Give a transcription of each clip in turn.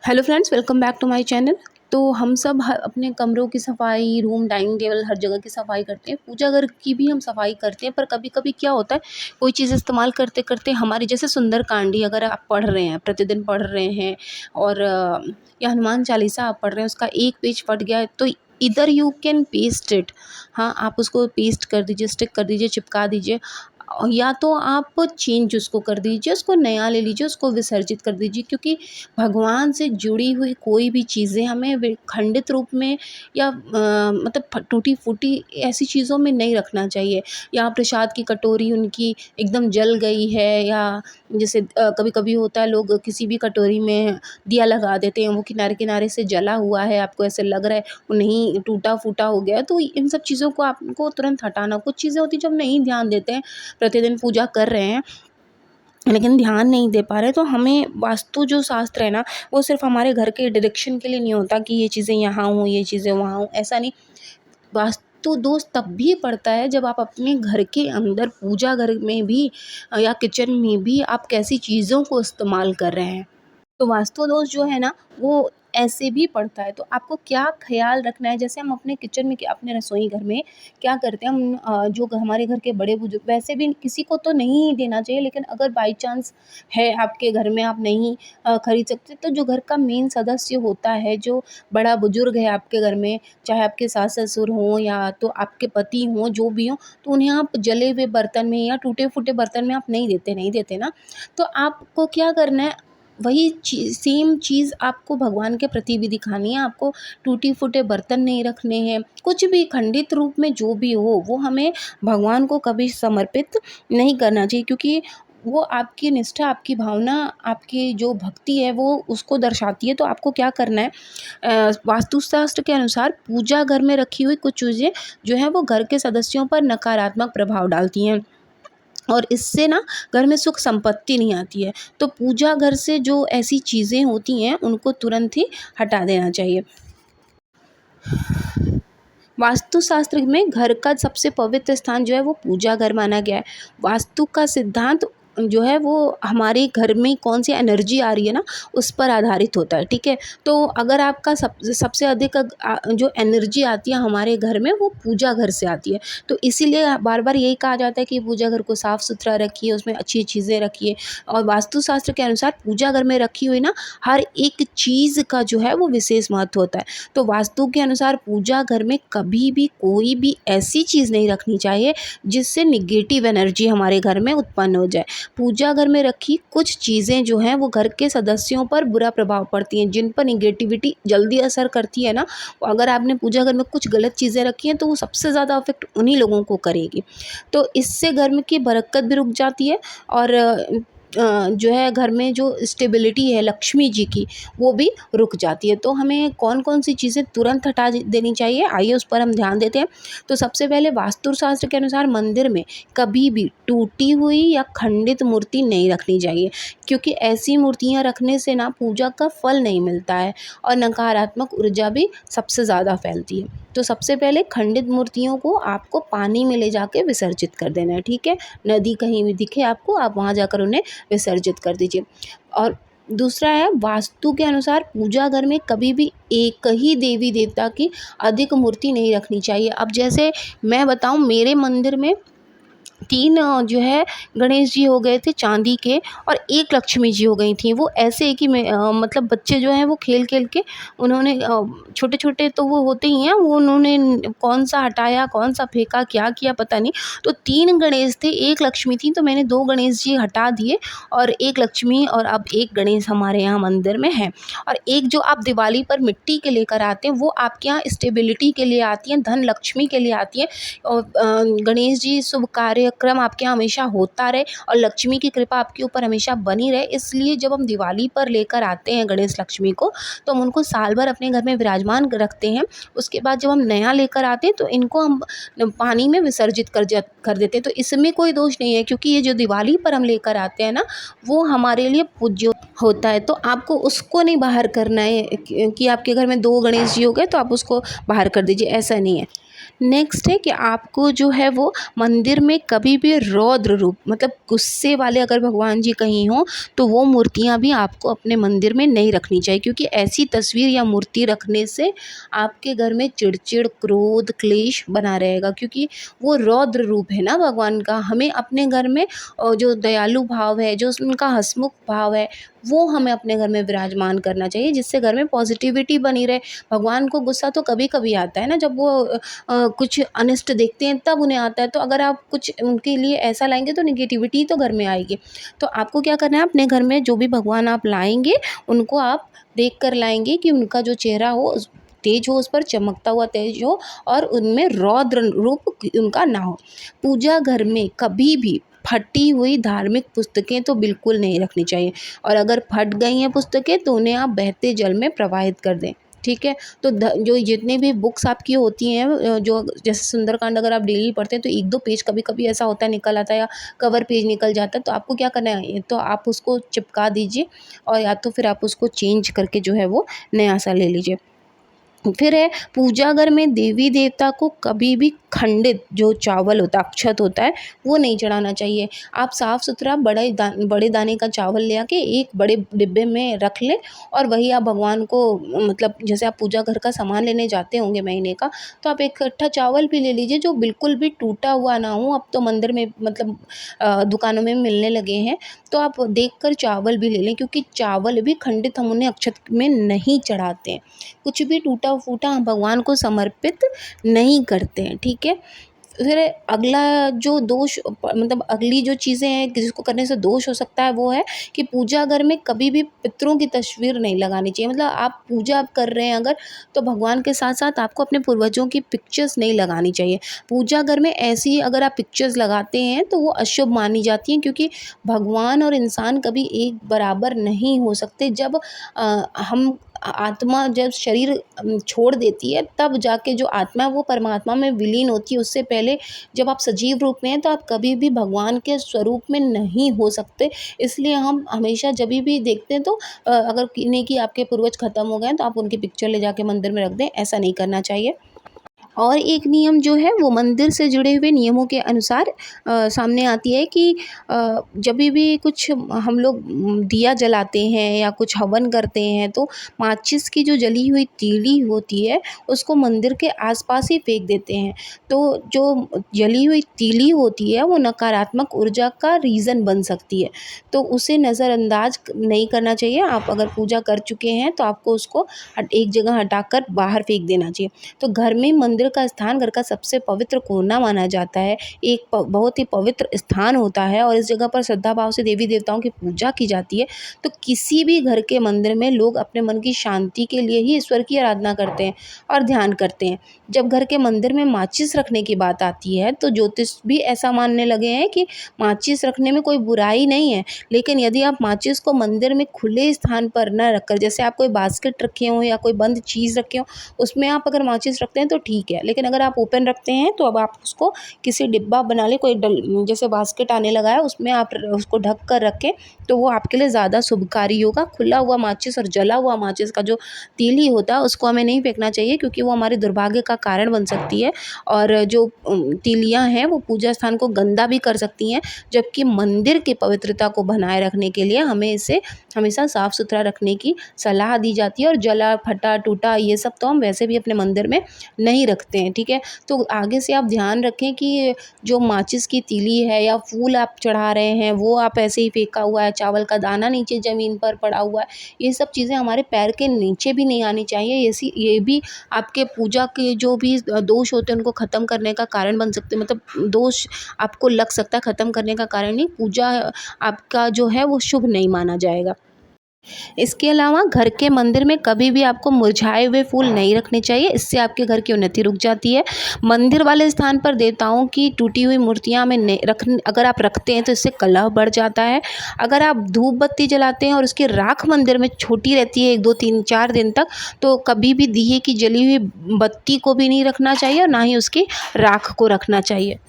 Hello friends, welcome back to my channel. तो हम सब अपने कमरों की सफाई, रूम, डाइनिंग टेबल हर जगह की सफाई करते हैं। पूजा घर की भी हम सफाई करते हैं, पर कभी-कभी क्या होता है, कोई चीज़ इस्तेमाल करते-करते हमारी, जैसे सुंदरकांड ही अगर आप पढ़ रहे हैं, प्रतिदिन पढ़ रहे हैं और या हनुमान चालीसा आप पढ़ रहे हैं, उसका एक पेज फट गया है, तो इधर यू कैन पेस्ट इट। हाँ, आप उसको पेस्ट कर दीजिए, स्टिक कर दीजिए, चिपका दीजिए। या तो आप चेंज उसको कर दीजिए, उसको नया ले लीजिए, उसको विसर्जित कर दीजिए, क्योंकि भगवान से जुड़ी हुई कोई भी चीज़ें हमें खंडित रूप में या मतलब टूटी-फूटी ऐसी चीज़ों में नहीं रखना चाहिए। या प्रसाद की कटोरी उनकी एकदम जल गई है, या जैसे कभी-कभी होता है, लोग किसी भी कटोरी में दिया लगा देते हैं, वो किनारे-किनारे से जला हुआ है, आपको ऐसे लग रहा है वो नहीं, टूटा-फूटा हो गया है, तो इन सब चीज़ों को आपको तुरंत हटाना। कुछ चीज़ें होती हैं जो हम नहीं ध्यान देते हैं, प्रतिदिन पूजा कर रहे हैं लेकिन ध्यान नहीं दे पा रहे, तो हमें वास्तु जो शास्त्र है ना, वो सिर्फ हमारे घर के डायरेक्शन के लिए नहीं होता कि ये चीज़ें यहाँ हों, ये चीज़ें वहाँ हों, ऐसा नहीं। वास्तु दोष तब भी पड़ता है जब आप अपने घर के अंदर, पूजा घर में भी या किचन में भी आप कैसी चीज़ों को इस्तेमाल कर रहे हैं। तो वास्तु दोष जो है ना, वो ऐसे भी पड़ता है। तो आपको क्या ख़्याल रखना है, जैसे हम अपने किचन में, अपने रसोई घर में क्या करते हैं हम, जो हमारे घर के बड़े-बुज़ुर्ग, वैसे भी किसी को तो नहीं देना चाहिए, लेकिन अगर बाई चांस है आपके घर में, आप नहीं खरीद सकते, तो जो घर का मेन सदस्य होता है, जो बड़ा बुज़ुर्ग है आपके घर में, चाहे आपके सास-ससुर हों या तो आपके पति हों, जो भी हों, तो उन्हें आप जले हुए बर्तन में या टूटे-फूटे बर्तन में आप नहीं देते ना। तो आपको क्या करना है, वही सेम चीज़ आपको भगवान के प्रति भी दिखानी है। आपको टूटी-फूटे बर्तन नहीं रखने हैं, कुछ भी खंडित रूप में जो भी हो, वो हमें भगवान को कभी समर्पित नहीं करना चाहिए, क्योंकि वो आपकी निष्ठा, आपकी भावना, आपकी जो भक्ति है, वो उसको दर्शाती है। तो आपको क्या करना है, वास्तुशास्त्र के अनुसार पूजा घर में रखी हुई कुछ चीज़ें जो हैं, वो घर के सदस्यों पर नकारात्मक प्रभाव डालती हैं और इससे ना घर में सुख संपत्ति नहीं आती है। तो पूजा घर से जो ऐसी चीज़ें होती हैं, उनको तुरंत ही हटा देना चाहिए। वास्तुशास्त्र में घर का सबसे पवित्र स्थान जो है, वो पूजा घर माना गया है। वास्तु का सिद्धांत जो है, वो हमारे घर में कौन-सी एनर्जी आ रही है ना, उस पर आधारित होता है, ठीक है? तो अगर आपका सबसे अधिक जो एनर्जी आती है हमारे घर में, वो पूजा घर से आती है। तो इसीलिए बार-बार यही कहा जाता है कि पूजा घर को साफ-सुथरा रखिए, उसमें अच्छी चीज़ें रखिए। और वास्तुशास्त्र के अनुसार पूजा घर में रखी हुई ना, हर एक चीज़ का जो है, वो विशेष महत्व होता है। तो वास्तु के अनुसार पूजा घर में कभी भी कोई भी ऐसी चीज़ नहीं रखनी चाहिए जिससे नेगेटिव एनर्जी हमारे घर में उत्पन्न हो जाए। पूजा घर में रखी कुछ चीज़ें जो हैं, वो घर के सदस्यों पर बुरा प्रभाव पड़ती हैं, जिन पर नेगेटिविटी जल्दी असर करती है ना। अगर आपने पूजा घर में कुछ गलत चीज़ें रखी हैं, तो वो सबसे ज़्यादा अफेक्ट उन्हीं लोगों को करेगी। तो इससे घर में की बरकत भी रुक जाती है और जो है, घर में जो स्टेबिलिटी है लक्ष्मी जी की, वो भी रुक जाती है। तो हमें कौन-कौन सी चीज़ें तुरंत हटा देनी चाहिए, आइए उस पर हम ध्यान देते हैं। तो सबसे पहले वास्तुशास्त्र के अनुसार मंदिर में कभी भी टूटी हुई या खंडित मूर्ति नहीं रखनी चाहिए, क्योंकि ऐसी मूर्तियाँ रखने से ना पूजा का फल नहीं मिलता है और नकारात्मक ऊर्जा भी सबसे ज़्यादा फैलती है। तो सबसे पहले खंडित मूर्तियों को आपको पानी में ले जाके विसर्जित कर देना है, ठीक है? नदी कहीं भी दिखे आपको, आप वहाँ जाकर उन्हें विसर्जित कर दीजिए। और दूसरा है, वास्तु के अनुसार पूजा घर में कभी भी एक ही देवी देवता की अधिक मूर्ति नहीं रखनी चाहिए। अब जैसे मैं बताऊँ, मेरे मंदिर में 3 जो है गणेश जी हो गए थे चांदी के, और 1 लक्ष्मी जी हो गई थी। वो ऐसे है कि मैं मतलब बच्चे जो हैं, वो खेल-खेल के उन्होंने छोटे-छोटे तो वो होते ही हैं, वो उन्होंने कौन-सा हटाया, कौन-सा फेंका, क्या किया पता नहीं। तो 3 गणेश थे, 1 लक्ष्मी थी, तो मैंने 2 गणेश जी हटा दिए और 1 लक्ष्मी, और अब 1 गणेश हमारे यहाँ मंदिर में है। और एक जो आप दिवाली पर मिट्टी के लेकर आते हैं, वो आपके यहाँ स्टेबिलिटी के लिए आती हैं, धन लक्ष्मी के लिए आती है। और गणेश जी शुभ कार्यक्रम आपके यहाँ हमेशा होता रहे और लक्ष्मी की कृपा आपके ऊपर हमेशा बनी रहे, इसलिए जब हम दिवाली पर लेकर आते हैं गणेश लक्ष्मी को, तो हम उनको साल भर अपने घर में विराजमान रखते हैं। उसके बाद जब हम नया लेकर आते हैं, तो इनको हम पानी में विसर्जित कर देते हैं। तो इसमें कोई दोष नहीं है, क्योंकि ये जो दिवाली पर हम लेकर आते हैं ना, वो हमारे लिए पूज्य होता है। तो आपको उसको नहीं बाहर करना है कि आपके घर में 2 गणेश जी हो गए तो आप उसको बाहर कर दीजिए, ऐसा नहीं है। नेक्स्ट है कि आपको जो है वो मंदिर में कभी भी रौद्र रूप मतलब गुस्से वाले अगर भगवान जी कहीं हों तो वो मूर्तियाँ भी आपको अपने मंदिर में नहीं रखनी चाहिए, क्योंकि ऐसी तस्वीर या मूर्ति रखने से आपके घर में चिड़चिड़, क्रोध, क्लेश बना रहेगा, क्योंकि वो रौद्र रूप है ना भगवान का। हमें अपने घर में जो दयालु भाव है, जो उनका हँसमुख भाव है, वो हमें अपने घर में विराजमान करना चाहिए, जिससे घर में पॉजिटिविटी बनी रहे। भगवान को गुस्सा तो कभी-कभी आता है ना, जब वो कुछ अनिष्ट देखते हैं तब उन्हें आता है। तो अगर आप कुछ उनके लिए ऐसा लाएँगे तो नेगेटिविटी तो घर में आएगी। तो आपको क्या करना है, अपने घर में जो भी भगवान आप लाएँगे उनको आप देख कर लाएँगे कि उनका जो चेहरा हो तेज हो, उस पर चमकता हुआ तेज हो और उनमें रौद्र रूप उनका ना हो। पूजा घर में कभी भी फटी हुई धार्मिक पुस्तकें तो बिल्कुल नहीं रखनी चाहिए, और अगर फट गई हैं पुस्तकें तो उन्हें आप बहते जल में प्रवाहित कर दें। ठीक है? तो जो जितनी भी बुक्स आपकी होती हैं जो जैसे सुंदरकांड अगर आप डेली पढ़ते हैं तो 1-2 पेज कभी-कभी ऐसा होता है निकल आता है, या कवर पेज निकल जाता है, तो आपको क्या करना है, तो आप उसको चिपका दीजिए, और या तो फिर आप उसको चेंज करके जो है वो नया-सा ले लीजिए। फिर है, पूजा घर में देवी देवता को कभी भी खंडित जो चावल होता है, अक्षत होता है, वो नहीं चढ़ाना चाहिए। आप साफ़ सुथरा बड़े दाने का चावल ले आके एक बड़े डिब्बे में रख लें, और वही आप भगवान को मतलब जैसे आप पूजा घर का सामान लेने जाते होंगे महीने का, तो आप एक कट्टा चावल भी ले लीजिए जो बिल्कुल भी टूटा हुआ ना हो। अब तो मंदिर में मतलब दुकानों में मिलने लगे हैं, तो आप देख कर चावल भी ले लें, क्योंकि चावल भी खंडित हम उन्हें अक्षत में नहीं चढ़ाते हैं। कुछ भी टूटा-फूटा हम भगवान को समर्पित नहीं करते हैं, ठीक है? फिर अगला जो दोष मतलब अगली जो चीज़ें हैं कि जिसको करने से दोष हो सकता है, वो है कि पूजा घर में कभी भी पितरों की तस्वीर नहीं लगानी चाहिए। मतलब आप पूजा कर रहे हैं अगर, तो भगवान के साथ-साथ आपको अपने पूर्वजों की पिक्चर्स नहीं लगानी चाहिए। पूजा घर में ऐसी अगर आप पिक्चर्स लगाते हैं तो वो अशुभ मानी जाती हैं, क्योंकि भगवान और इंसान कभी एक बराबर नहीं हो सकते। जब हम आत्मा जब शरीर छोड़ देती है, तब जाके जो आत्मा है वो परमात्मा में विलीन होती है। उससे पहले जब आप सजीव रूप में हैं तो आप कभी भी भगवान के स्वरूप में नहीं हो सकते। इसलिए हम हमेशा जभी भी देखते हैं तो अगर किन्हीं की आपके पूर्वज ख़त्म हो गए हैं तो आप उनकी पिक्चर ले जाके मंदिर में रख दें, ऐसा नहीं करना चाहिए। और एक नियम जो है वो मंदिर से जुड़े हुए नियमों के अनुसार सामने आती है कि जभी भी कुछ हम लोग दिया जलाते हैं या कुछ हवन करते हैं, तो माचिस की जो जली हुई तीली होती है उसको मंदिर के आसपास ही फेंक देते हैं। तो जो जली हुई तीली होती है वो नकारात्मक ऊर्जा का रीज़न बन सकती है, तो उसे नज़रअंदाज नहीं करना चाहिए। आप अगर पूजा कर चुके हैं तो आपको उसको एक जगह हटाकर बाहर फेंक देना चाहिए। तो घर में मंदिर का स्थान घर का सबसे पवित्र कोना माना जाता है। एक बहुत ही पवित्र स्थान होता है, और इस जगह पर श्रद्धा भाव से देवी देवताओं की पूजा की जाती है। तो किसी भी घर के मंदिर में लोग अपने मन की शांति के लिए ही ईश्वर की आराधना करते हैं और ध्यान करते हैं। जब घर के मंदिर में माचिस रखने की बात आती है तो ज्योतिष भी ऐसा मानने लगे हैं कि माचिस रखने में कोई बुराई नहीं है, लेकिन यदि आप माचिस को मंदिर में खुले स्थान पर न रखकर, जैसे आप कोई बास्केट रखे हों या कोई बंद चीज़ रखे हों, उसमें आप अगर माचिस रखते हैं तो ठीक है। लेकिन अगर आप ओपन रखते हैं तो अब आप उसको किसी डिब्बा बना लें, कोई जैसे बास्केट आने लगा है उसमें आप उसको ढक कर रखें, तो वो आपके लिए ज़्यादा शुभकारी होगा। खुला हुआ माचिस और जला हुआ माचिस का जो तीली होता है उसको हमें नहीं फेंकना चाहिए, क्योंकि वो हमारे दुर्भाग्य का कारण बन सकती है, और जो तीलियाँ हैं वो पूजा स्थान को गंदा भी कर सकती हैं। जबकि मंदिर की पवित्रता को बनाए रखने के लिए हमें इसे हमेशा साफ़ सुथरा रखने की सलाह दी जाती है, और जला फटा टूटा ये सब तो हम वैसे भी अपने मंदिर में नहीं रखते हैं, ठीक है? तो आगे से आप ध्यान रखें कि जो माचिस की तीली है या फूल आप चढ़ा रहे हैं वो आप ऐसे ही फेंका हुआ है, चावल का दाना नीचे ज़मीन पर पड़ा हुआ है, ये सब चीज़ें हमारे पैर के नीचे भी नहीं आनी चाहिए। ये भी आपके पूजा के जो भी दोष होते हैं उनको ख़त्म करने का कारण बन सकते हैं। मतलब दोष आपको लग सकता है, ख़त्म करने का कारण नहीं। पूजा आपका जो है वो शुभ नहीं माना जाएगा। इसके अलावा घर के मंदिर में कभी भी आपको मुरझाए हुए फूल नहीं रखने चाहिए, इससे आपके घर की उन्नति रुक जाती है। मंदिर वाले स्थान पर देवताओं की टूटी हुई मूर्तियाँ में अगर आप रखते हैं तो इससे कलह बढ़ जाता है। अगर आप धूप बत्ती जलाते हैं और उसकी राख मंदिर में छोटी रहती है 1, 2, 3, 4 दिन तक, तो कभी भी दिए की जली हुई बत्ती को भी नहीं रखना चाहिए और ना ही उसकी राख को रखना चाहिए।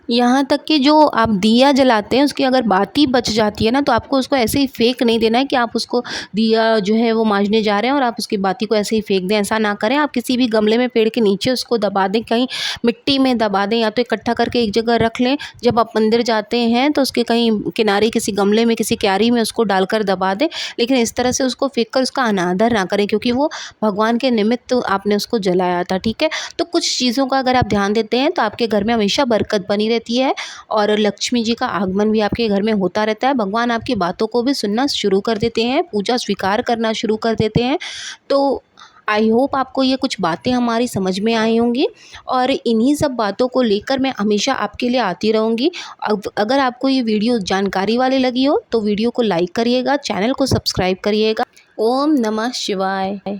यहाँ तक कि जो आप दिया जलाते हैं उसकी अगर बाती बच जाती है ना, तो आपको उसको ऐसे ही फेंक नहीं देना है कि आप उसको दिया जो है वो मांजने जा रहे हैं और आप उसकी बाती को ऐसे ही फेंक दें, ऐसा ना करें। आप किसी भी गमले में पेड़ के नीचे उसको दबा दें, कहीं मिट्टी में दबा दें, या तो इकट्ठा करके एक जगह रख लें। जब आप मंदिर जाते हैं तो उसके कहीं किनारे किसी गमले में, किसी क्यारी में उसको डालकर दबा दें। लेकिन इस तरह से उसको फेंक कर उसका अनादर ना करें, क्योंकि वो भगवान के निमित्त आपने उसको जलाया था, ठीक है। तो कुछ चीज़ों का अगर आप ध्यान देते हैं तो आपके घर में हमेशा बरकत बनी रहती है और लक्ष्मी जी का आगमन भी आपके घर में होता रहता है। भगवान आपकी बातों को भी सुनना शुरू कर देते हैं, पूजा स्वीकार करना शुरू कर देते हैं। तो आई होप आपको ये कुछ बातें हमारी समझ में आई होंगी, और इन्हीं सब बातों को लेकर मैं हमेशा आपके लिए आती रहूँगी। अब अगर आपको ये वीडियो जानकारी वाली लगी हो तो वीडियो को लाइक करिएगा, चैनल को सब्सक्राइब करिएगा। ओम नमः शिवाय।